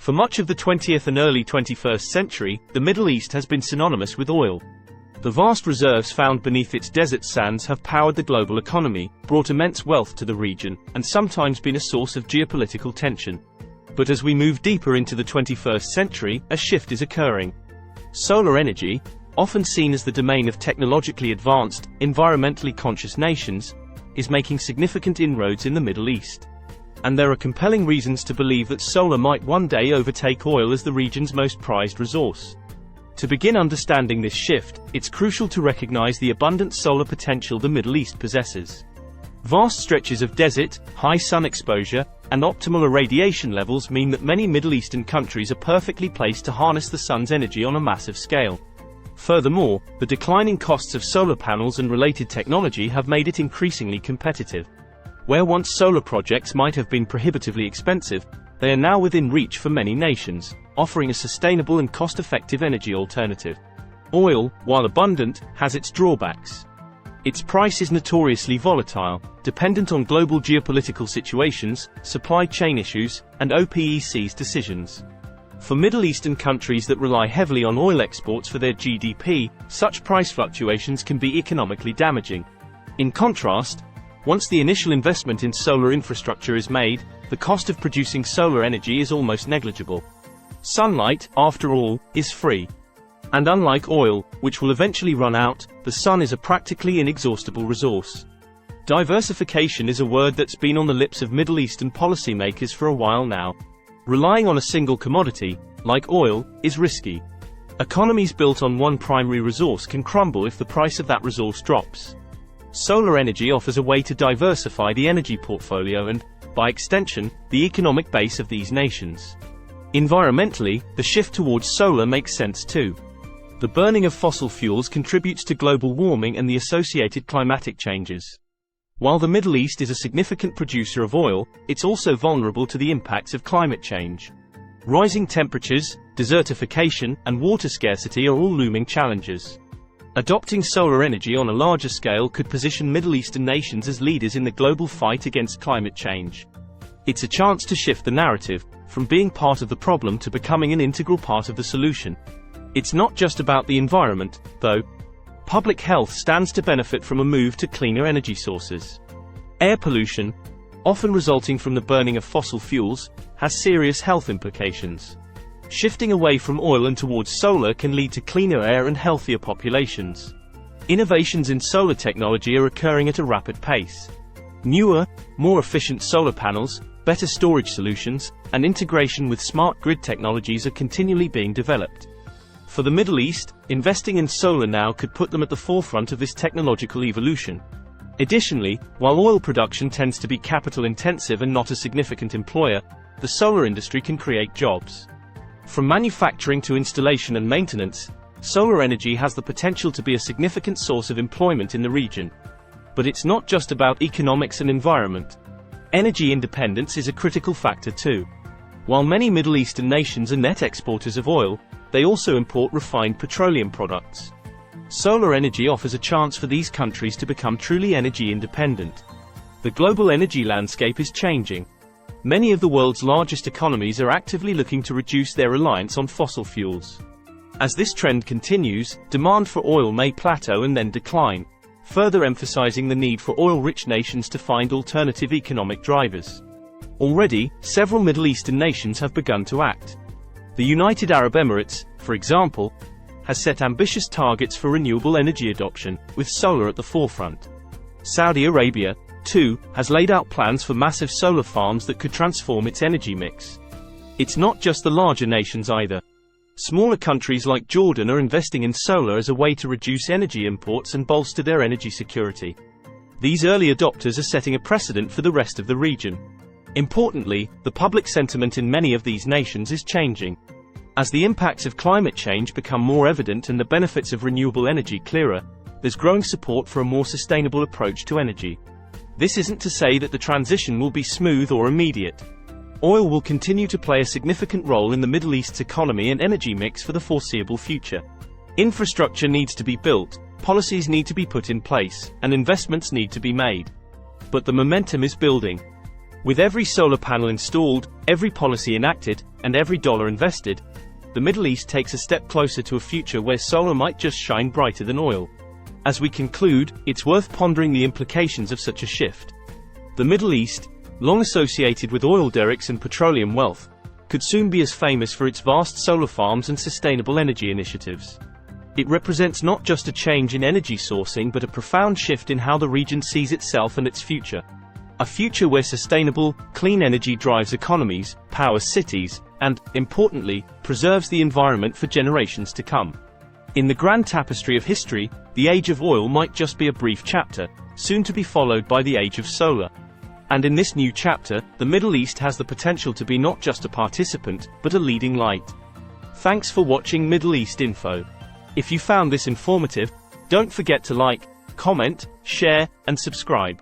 For much of the 20th and early 21st century, the Middle East has been synonymous with oil. The vast reserves found beneath its desert sands have powered the global economy, brought immense wealth to the region, and sometimes been a source of geopolitical tension. But as we move deeper into the 21st century, a shift is occurring. Solar energy, often seen as the domain of technologically advanced, environmentally conscious nations, is making significant inroads in the Middle East. And there are compelling reasons to believe that solar might one day overtake oil as the region's most prized resource. To begin understanding this shift, it's crucial to recognize the abundant solar potential the Middle East possesses. Vast stretches of desert, high sun exposure, and optimal irradiation levels mean that many Middle Eastern countries are perfectly placed to harness the sun's energy on a massive scale. Furthermore, the declining costs of solar panels and related technology have made it increasingly competitive. Where once solar projects might have been prohibitively expensive, they are now within reach for many nations, offering a sustainable and cost-effective energy alternative. Oil, while abundant, has its drawbacks. Its price is notoriously volatile, dependent on global geopolitical situations, supply chain issues, and OPEC's decisions. For Middle Eastern countries that rely heavily on oil exports for their GDP, such price fluctuations can be economically damaging. In contrast, once the initial investment in solar infrastructure is made, the cost of producing solar energy is almost negligible. Sunlight, after all, is free. And unlike oil, which will eventually run out, the sun is a practically inexhaustible resource. Diversification is a word that's been on the lips of Middle Eastern policymakers for a while now. Relying on a single commodity, like oil, is risky. Economies built on one primary resource can crumble if the price of that resource drops. Solar energy offers a way to diversify the energy portfolio and, by extension, the economic base of these nations. Environmentally, the shift towards solar makes sense too. The burning of fossil fuels contributes to global warming and the associated climatic changes. While the Middle East is a significant producer of oil, it's also vulnerable to the impacts of climate change. Rising temperatures, desertification, and water scarcity are all looming challenges. Adopting solar energy on a larger scale could position Middle Eastern nations as leaders in the global fight against climate change. It's a chance to shift the narrative, from being part of the problem to becoming an integral part of the solution. It's not just about the environment, though. Public health stands to benefit from a move to cleaner energy sources. Air pollution, often resulting from the burning of fossil fuels, has serious health implications. Shifting away from oil and towards solar can lead to cleaner air and healthier populations. Innovations in solar technology are occurring at a rapid pace. Newer, more efficient solar panels, better storage solutions, and integration with smart grid technologies are continually being developed. For the Middle East, investing in solar now could put them at the forefront of this technological evolution. Additionally, while oil production tends to be capital-intensive and not a significant employer, the solar industry can create jobs. From manufacturing to installation and maintenance, solar energy has the potential to be a significant source of employment in the region. But it's not just about economics and environment. Energy independence is a critical factor too. While many Middle Eastern nations are net exporters of oil, they also import refined petroleum products. Solar energy offers a chance for these countries to become truly energy independent. The global energy landscape is changing. Many of the world's largest economies are actively looking to reduce their reliance on fossil fuels. As this trend continues, demand for oil may plateau and then decline, further emphasizing the need for oil-rich nations to find alternative economic drivers. Already, several Middle Eastern nations have begun to act. The United Arab Emirates, for example, has set ambitious targets for renewable energy adoption, with solar at the forefront. Saudi Arabia, too, has laid out plans for massive solar farms that could transform its energy mix. It's not just the larger nations either. Smaller countries like Jordan are investing in solar as a way to reduce energy imports and bolster their energy security. These early adopters are setting a precedent for the rest of the region. Importantly, the public sentiment in many of these nations is changing. As the impacts of climate change become more evident and the benefits of renewable energy clearer, there's growing support for a more sustainable approach to energy. This isn't to say that the transition will be smooth or immediate. Oil will continue to play a significant role in the Middle East's economy and energy mix for the foreseeable future. Infrastructure needs to be built, policies need to be put in place, and investments need to be made. But the momentum is building. With every solar panel installed, every policy enacted, and every dollar invested, the Middle East takes a step closer to a future where solar might just shine brighter than oil. As we conclude, it's worth pondering the implications of such a shift. The Middle East, long associated with oil derricks and petroleum wealth, could soon be as famous for its vast solar farms and sustainable energy initiatives. It represents not just a change in energy sourcing but a profound shift in how the region sees itself and its future. A future where sustainable, clean energy drives economies, powers cities, and, importantly, preserves the environment for generations to come. In the grand tapestry of history, the age of oil might just be a brief chapter, soon to be followed by the age of solar. And in this new chapter, the Middle East has the potential to be not just a participant, but a leading light. Thanks for watching Middle East Info. If you found this informative, don't forget to like, comment, share, and subscribe.